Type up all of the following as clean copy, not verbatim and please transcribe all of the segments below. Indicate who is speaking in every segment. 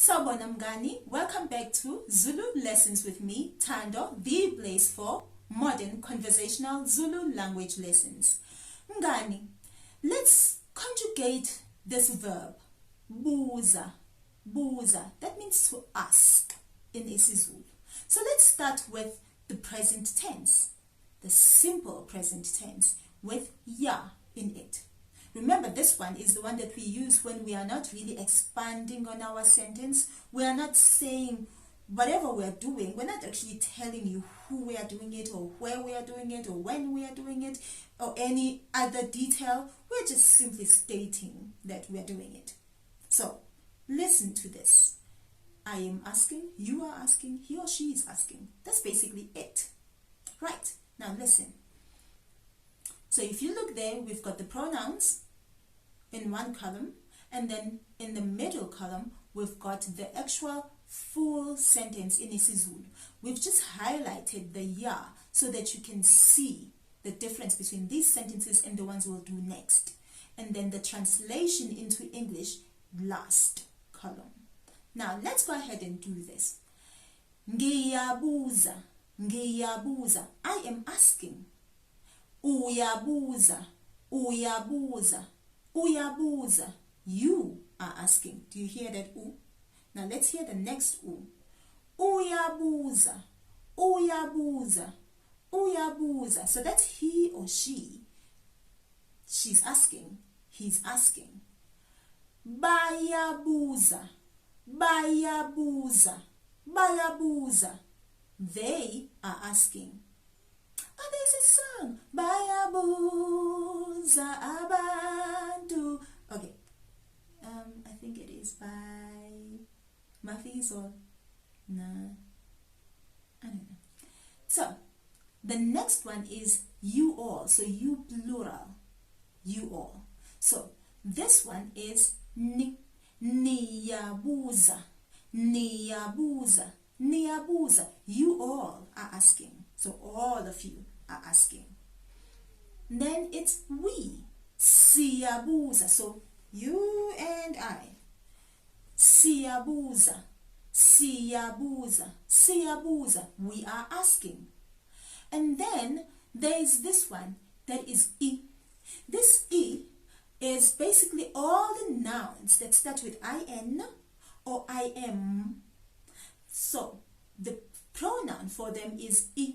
Speaker 1: Sawubona mngani, welcome back to Zulu Lessons with me, Thando, the place for modern conversational Zulu language lessons. Mngani, let's conjugate this verb, buza, buza. That means to ask in isiZulu. So let's start with the present tense, the simple present tense with ya in it. Remember, this one is the one that we use when we are not really expanding on our sentence. We are not saying whatever we are doing. We're not actually telling you who we are doing it or where we are doing it or when we are doing it or any other detail. We're just simply stating that we are doing it. So, listen to this. I am asking, you are asking, he or she is asking. That's basically it. Right, now listen. So if you look there, we've got the pronouns in one column, and then in the middle column, we've got the actual full sentence in isiZulu. We've just highlighted the ya so that you can see the difference between these sentences and the ones we'll do next. And then the translation into English, last column. Now, let's go ahead and do this. Ngiyabuza, ngiyabuza. I am asking. Uyabuza, uyabuza, uyabuza. You are asking. Do you hear that u? Now let's hear the next u. Uyabuza, uyabuza, uyabuza. So that's he or she. She's asking. He's asking. Bayabuza, bayabuza, bayabuza. They are asking. Oh, there's a song. Bayabuza abantu. Okay. I think it is by Mafiso. Nah. I don't know. So, the next one is you all. So, you plural. You all. So, this one is ni. Niyabuza. Niyabuza. Niyabuza. You all are asking. So all of you are asking. Then it's we. Siyabuza. So you and I. Siyabuza. Siyabuza. Siyabuza. We are asking. And then there is this one that is I. This I is basically all the nouns that start with in or im. So the pronoun for them is I.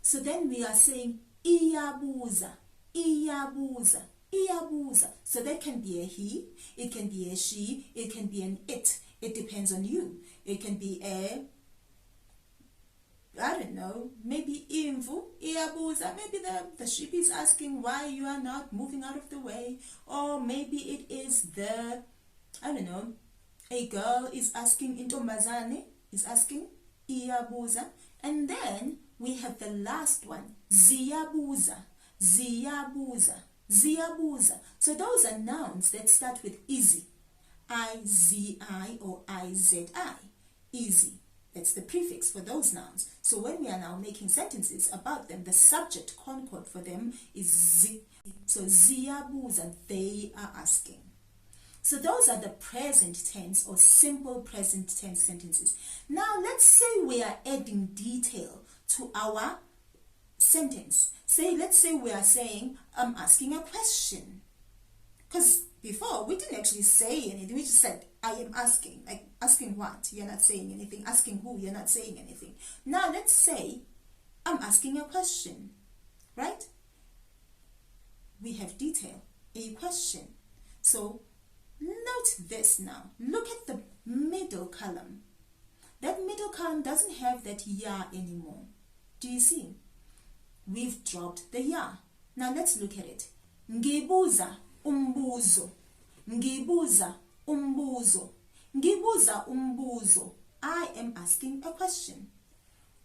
Speaker 1: So then we are saying iyabuza, iyabuza, iyabuza. So that can be a he, it can be a she, it can be an it. It depends on you. It can be a, I don't know, maybe imvu, iyabuza. Maybe the sheep is asking why you are not moving out of the way. Or maybe it is the, I don't know, a girl is asking, intombazane is asking, iyabuza. And then we have the last one, ziyabuza, ziyabuza, ziyabuza. So those are nouns that start with izi, I-Z-I or I-Z-I, easy. That's the prefix for those nouns. So when we are now making sentences about them, the subject concord for them is zi. So ziyabuza, they are asking. So those are the present tense or simple present tense sentences. Now let's say we are adding detail to our sentence. Let's say we are saying, I'm asking a question. Because before, we didn't actually say anything. We just said, I am asking. Like, asking what? You're not saying anything. Asking who? You're not saying anything. Now let's say, I'm asking a question. Right? We have detail. A question. So, note this now. Look at the middle column. That middle column doesn't have that ya anymore. Do you see? We've dropped the ya. Now let's look at it. Ngibuza umbuzo. Ngibuza umbuzo. Ngibuza umbuzo. I am asking a question.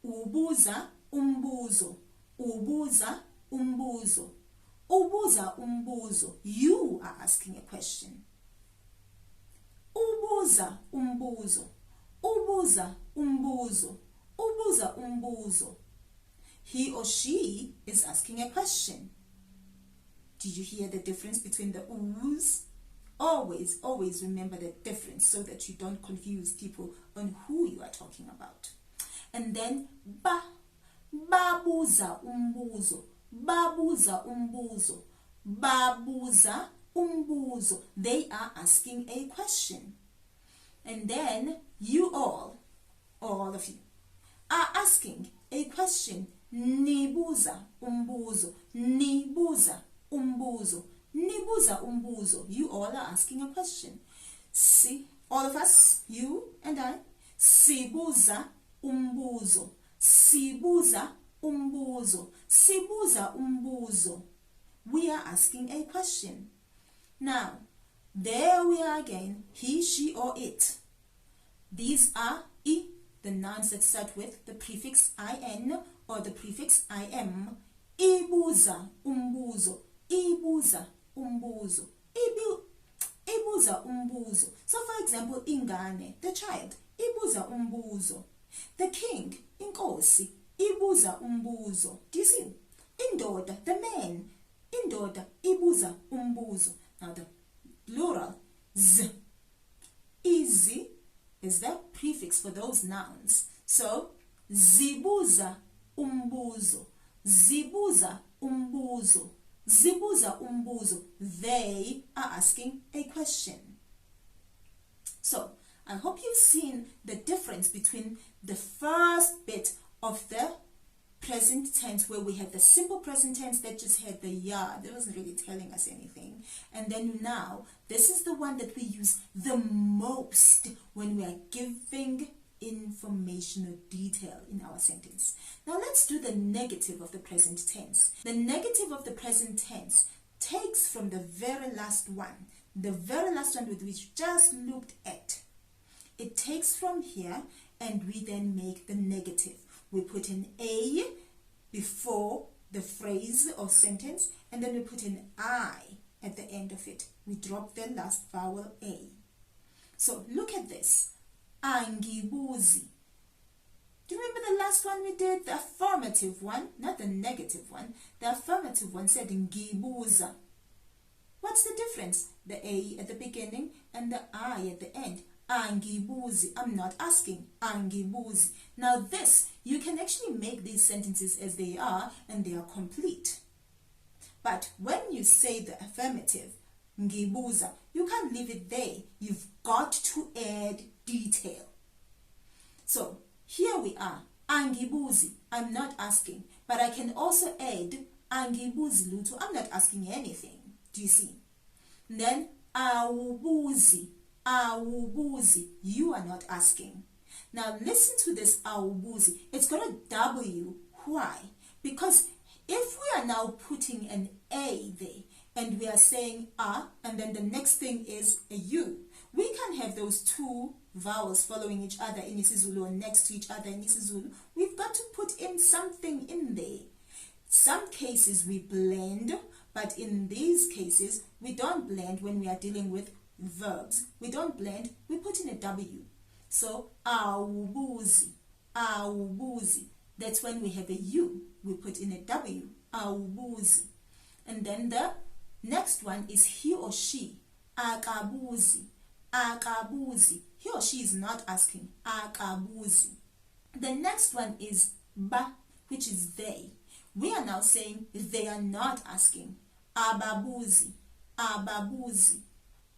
Speaker 1: Ubuza umbuzo. Ubuza umbuzo. Ubuza umbuzo. You are asking a question. Ubuza umbuzo. Ubuza umbuzo. Ubuza umbuzo. He or she is asking a question. Did you hear the difference between the u's always remember the difference so that you don't confuse people on who you are talking about. And then babuza umbuzo, babuza umbuzo, babuza umbuzo. They are asking a question. And then you all of you, are asking a question. Nibuza umbuzo, nibuza umbuzo, nibuza umbuzo. You all are asking a question. See, all of us, you and I, sibuza umbuzo, sibuza umbuzo, sibuza umbuzo. We are asking a question. Now, there we are again, he, she, or it. These are the nouns that start with the prefix in or the prefix im. Ibuza umbuzo, ibuza umbuzo, ibuza umbuzo. So for example, ingane, the child, ibuza umbuzo. The king, inkosi, ibuza umbuzo. Do you see? Indoda, the man, indoda, ibuza umbuzo. Now the plural, z. Izi is the prefix for those nouns. So, zibuza umbuzo, zibuza umbuzo, zibuza umbuzo. They are asking a question. So, I hope you've seen the difference between the first bit of the present tense, where we had the simple present tense that just had the ya, that wasn't really telling us anything. And then now, this is the one that we use the most when we are giving information or detail in our sentence. Now let's do the negative of the present tense. The negative of the present tense takes from the very last one with which we just looked at. It takes from here and we then make the negative. We put an A before the phrase or sentence, and then we put an I at the end of it. We drop the last vowel A. So look at this. Angibuzi. Do you remember the last one we did? The affirmative one, not the negative one. The affirmative one said ngibuza. What's the difference? The A at the beginning and the I at the end. Angibuzi. I'm not asking. Angibuzi. Now this, you can actually make these sentences as they are and they are complete. But when you say the affirmative, ngibuza, you can't leave it there. You've got to add detail. So here we are. Angibuzi. I'm not asking. But I can also add angibuzi luto. I'm not asking anything. Do you see? And then awubuzi. Awubuzi, you are not asking. Now listen to this awubuzi. It's got a W. Why? Because if we are now putting an A there and we are saying a, and then the next thing is a U, we can have those two vowels following each other in isiZulu or next to each other in isiZulu. We've got to put in something in there. Some cases we blend, but in these cases we don't blend when we are dealing with verbs. We don't blend, we put in a W. So awubuzi, awubuzi. That's when we have a U, we put in a W, awubuzi. And then the next one is he or she, akabuzi, akabuzi. He or she is not asking, akabuzi. The next one is ba, which is they. We are now saying they are not asking, ababuzi, ababuzi,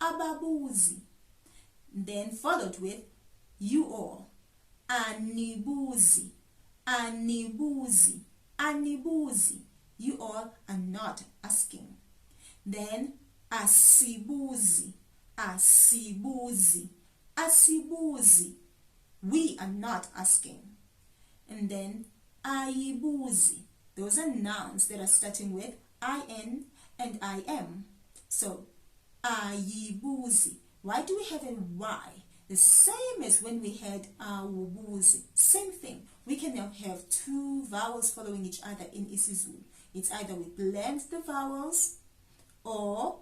Speaker 1: ababuzi. Then followed with you all, anibuzi, anibuzi, anibuzi. You all are not asking. Then asibuzi, asibuzi, asibuzi. We are not asking. And then ayibuzi. Those are nouns that are starting with in and im. So ayibuzi. Why do we have a Y? The same as when we had awubuzi. Same thing. We can now have two vowels following each other in isiZulu. It's either we blend the vowels, or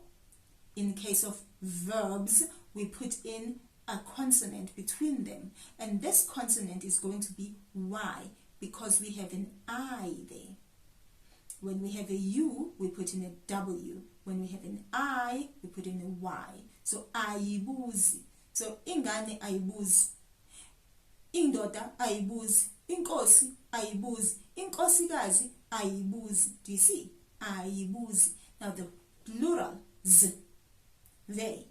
Speaker 1: in case of verbs, we put in a consonant between them. And this consonant is going to be Y because we have an I there. When we have a U, we put in a W. When we have an I, we put in a Y. So ayibuzi. So ingane ayibuzi. Indoda ayibuzi. Inkosi ayibuzi. Inkosikazi ayibuzi. Do you see? Ayibuzi. Now the plural z, they.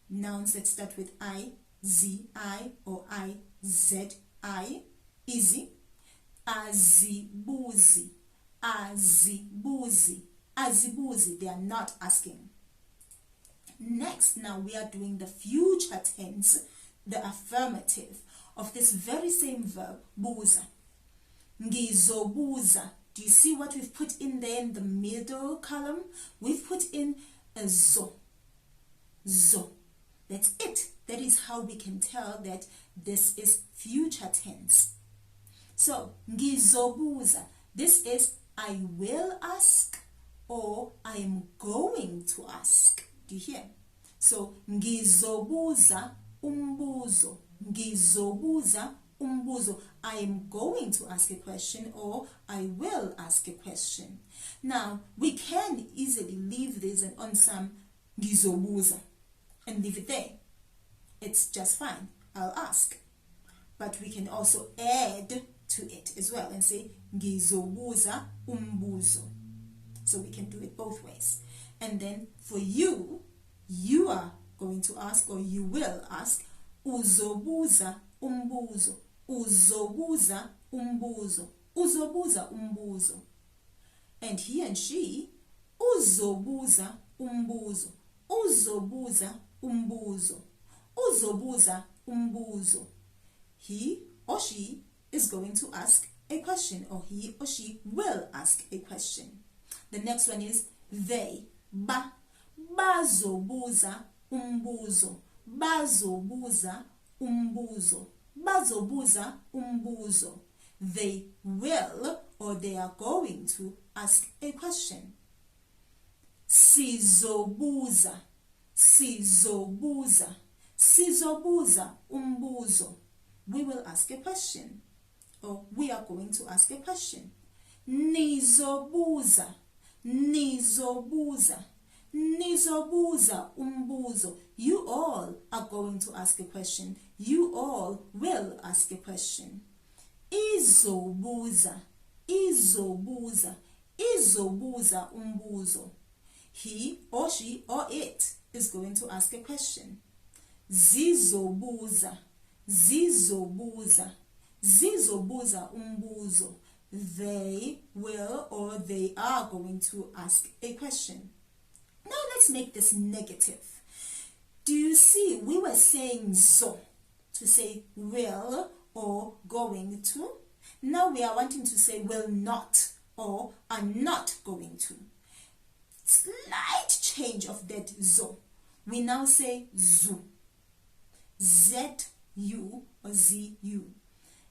Speaker 1: Nouns that start with I, Z, I, or I, Z, I, easy. Azibuzi. Azibuzi. Azibuzi. They are not asking. Next, now we are doing the future tense, the affirmative of this very same verb, buza. Ngizobuza. Do you see what we've put in there in the middle column? We've put in a zo. Zo. That's it. That is how we can tell that this is future tense. So, ngizobuza. This is I will ask or I am going to ask. Do you hear? So, ngizobuza umbuzo. Ngizobuza umbuzo. I am going to ask a question or I will ask a question. Now, we can easily leave this and on some ngizobuza and leave it there. It's just fine. I'll ask. But we can also add to it as well and say ngizobuza umbuzo. So we can do it both ways. And then for you, you are going to ask or you will ask uzobuza umbuzo. Uzobuza umbuzo. Uzobuza umbuzo. And he and she uzobuza umbuzo. Uzobuza umbuzo. Uzobuza umbuzo. He or she is going to ask a question or he or she will ask a question. The next one is they. Bazobuza umbuzo. Bazobuza umbuzo. Bazobuza umbuzo. They will or they are going to ask a question. Sizobuza. Sizobuza. Sizobuza umbuzo. We will ask a question or we are going to ask a question. Nizobuza. Nizobuza. Nizobuza umbuzo. You all are going to ask a question. You all will ask a question. Izobuza. Izobuza. Izobuza umbuzo. He or she or it is going to ask a question. Zizobuza. Zizobuza. Zizobuza umbuzo. They will or they are going to ask a question. Now let's make this negative. Do you see we were saying zo to say will or going to? Now we are wanting to say will not or are not going to. Slight change of that zo. We now say zu. Z-U or Z-U.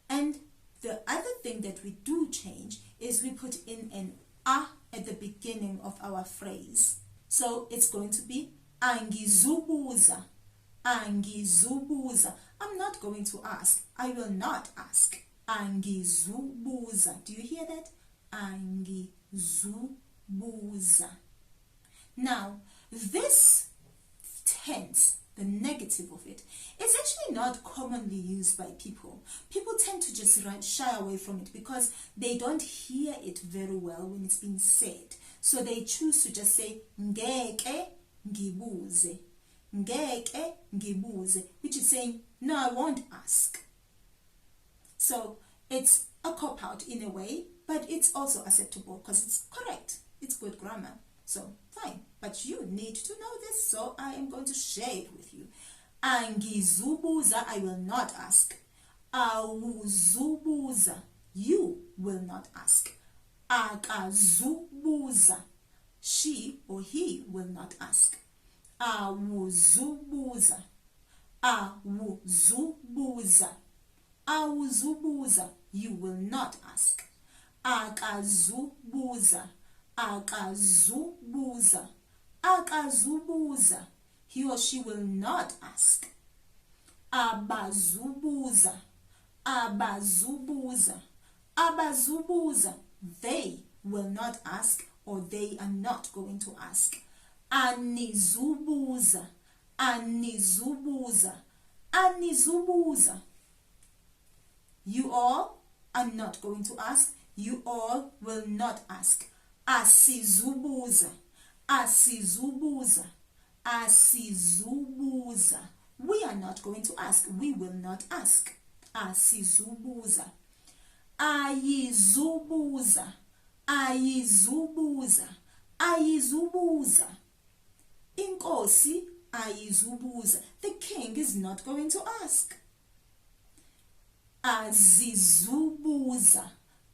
Speaker 1: And the other thing that we do change is we put in an a at the beginning of our phrase. So it's going to be angizubuza. Angizubuza. I'm not going to ask. I will not ask. Angizubuza. Do you hear that? Angizubuza. Now, this tense, the negative of it, it's actually not commonly used by people. People tend to just shy away from it because they don't hear it very well when it's being said. So they choose to just say ngeke ngibuze. Ngeke ngibuze, which is saying no, I won't ask. So it's a cop-out in a way, but it's also acceptable because it's correct. It's good grammar. So fine. But you need to know this, so I am going to share it with you. Angizubuza, I will not ask. Awuzubuza, you will not ask. Akazubuza, she or he will not ask. Awuzubuza. Awuzubuza. Awuzubuza, you will not ask. Akazubuza. Akazubuza. Akazubuza, he or she will not ask. Abazubuza. Abazubuza. Abazubuza, they will not ask or they are not going to ask. Anizubuza. anizubuza, anizubuza. You all are not going to ask. You all will not ask. Asizubuza, asizubuza, asizubuza. We are not going to ask. We will not ask. Asizubuza. Ayizubuza, ayizubuza, ayizubuza. Inkosi ayizubuza. The king is not going to ask. Azizubuza,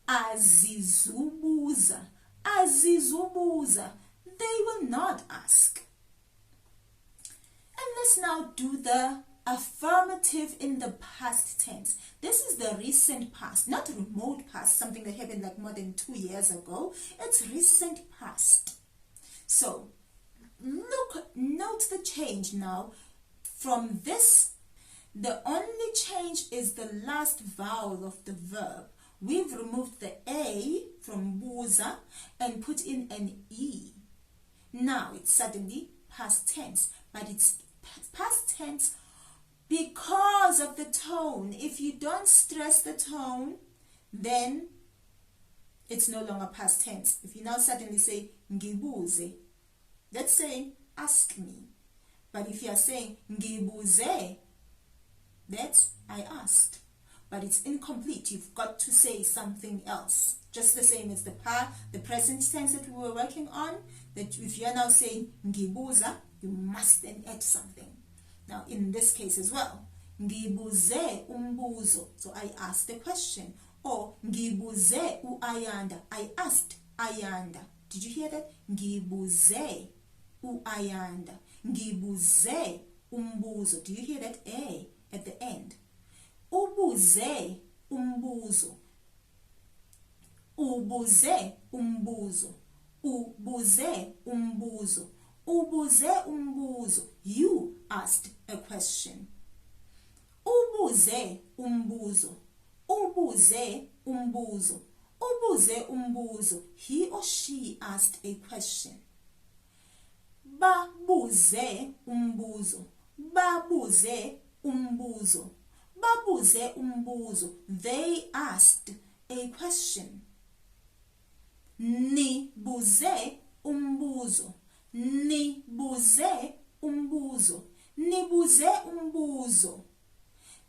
Speaker 1: azizubuza, azizubuza. They will not ask. And let's now do the affirmative in the past tense. This is the recent past, not remote past, something that happened like more than 2 years ago. It's recent past. So note the change now. From this, the only change is the last vowel of the verb. We've removed the A from buza and put in an E. Now it's suddenly past tense, but it's past tense because of the tone. If you don't stress the tone, then it's no longer past tense. If you now suddenly say ngibuze, that's saying ask me. But if you are saying ngibuze, that's I asked. But it's incomplete. You've got to say something else. Just the same as the present tense that we were working on. That if you are now saying ngibuza, you must then add something. Now in this case as well, ngibuze umbuzo. So I asked the question. Or ngibuze uayanda. I asked Ayanda. Did you hear that? Ngibuze uayanda. Ngibuze umbuzo. Do you hear that A at the end? Ubuze umbuzo. Ubuze umbuzo. Ubuze umbuzo. Ubuze umbuzo. You asked a question. Ubuze umbuzo. Ubuze umbuzo. Ubuze umbuzo. He or she asked a question. Babuze umbuzo. Babuze umbuzo. Babuze umbuzo. They asked a question. Nibuze umbuzo. Nibuze umbuzo. Nibuze umbuzo.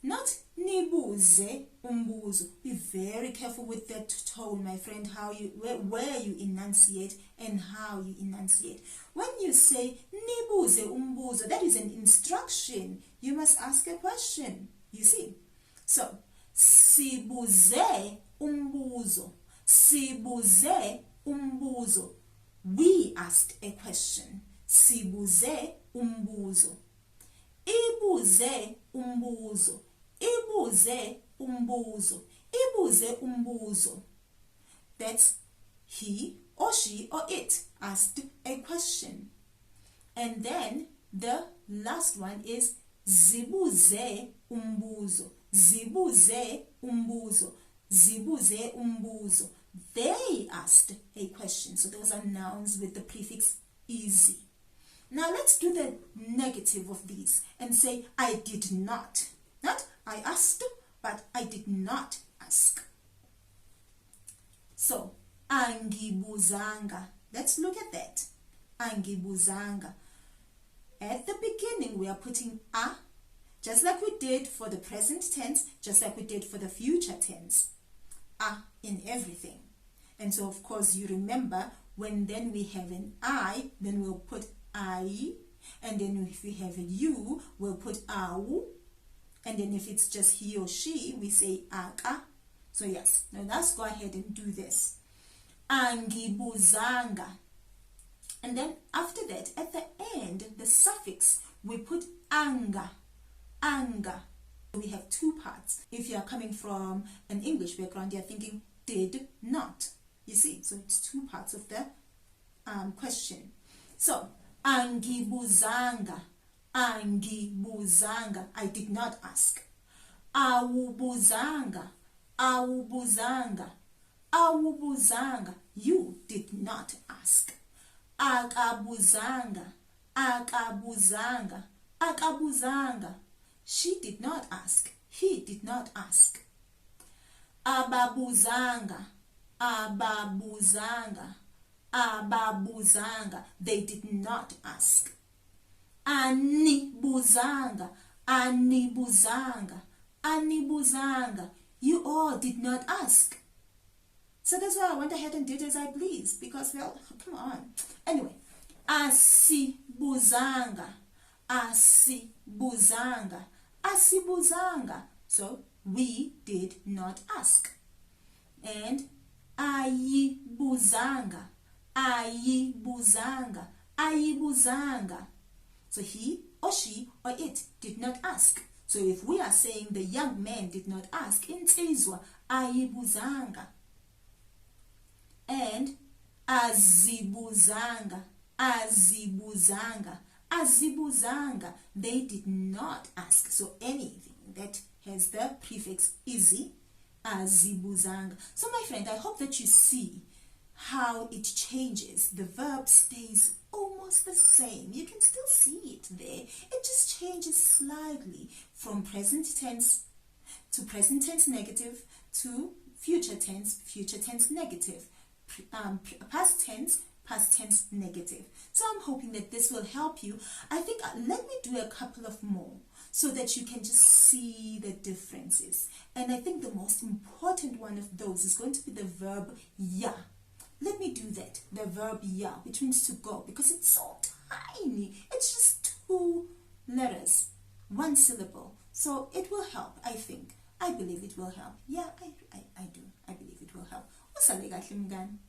Speaker 1: Not nibuze umbuzo. Be very careful with that tone, my friend, how you where you enunciate and how you enunciate. When you say nibuze umbuzo, that is an instruction. You must ask a question. You see? So, sibuze umbuzo. Sibuze umbuzo. We asked a question. Sibuze umbuzo. Ibuze umbuzo. Ibuze umbuzo. Ibuze umbuzo. That's he or she or it asked a question. And then the last one is zibuze umbuzo. Zibuze umbuzo. Zibuze umbuzo. They asked a question. So those are nouns with the prefix easy. Now let's do the negative of these and say I did not. Not I asked, but I did not ask. So angibuzanga. Let's look at that. Angibuzanga. At the beginning we are putting a, just like we did for the present tense, just like we did for the future tense. A in everything. And so of course you remember when then we have an I, then we'll put I, and then if we have a you, we'll put au, and then if it's just he or she, we say aka. So yes, now let's go ahead and do this. Angibuzanga. And then after that, at the end, the suffix, we put anga. Anga. We have two parts. If you are coming from an English background, you're thinking did not. You see, so it's two parts of the question. So, angibuzanga. Angibuzanga. I did not ask. Awubuzanga. Awubuzanga. Awubuzanga. You did not ask. Akabuzanga. Akabuzanga. Akabuzanga. She did not ask. He did not ask. Ababuzanga. Ababuzanga. Ababuzanga. They did not ask. Anibuzanga. Anibuzanga. Anibuzanga. You all did not ask. So that's why I went ahead and did as I please, because, well, come on. Anyway, asibuzanga. Asibuzanga. Asibuzanga. So we did not ask. And ayibuzanga. Ayibuzanga. Ayibuzanga. So he or she or it did not ask. So if we are saying the young man did not ask, insizwa ayibuzanga. And azibuzanga. Azibuzanga. Azibuzanga. They did not ask. So anything that has the prefix izi, azibuzanga. So my friend, I hope that you see how it changes. The verb stays almost the same. You can still see it there. It just changes slightly from present tense to present tense negative to future tense negative, past tense negative. So I'm hoping that this will help you. I think let me do a couple of more so that you can just see the differences. And I think the most important one of those is going to be the verb ya. Let me do that. The verb ya, which means to go, because it's so tiny. It's just 2 letters, 1 syllable. So it will help, I think. I believe it will help. Yeah, I do. I believe it will help. Usale kahle mngani.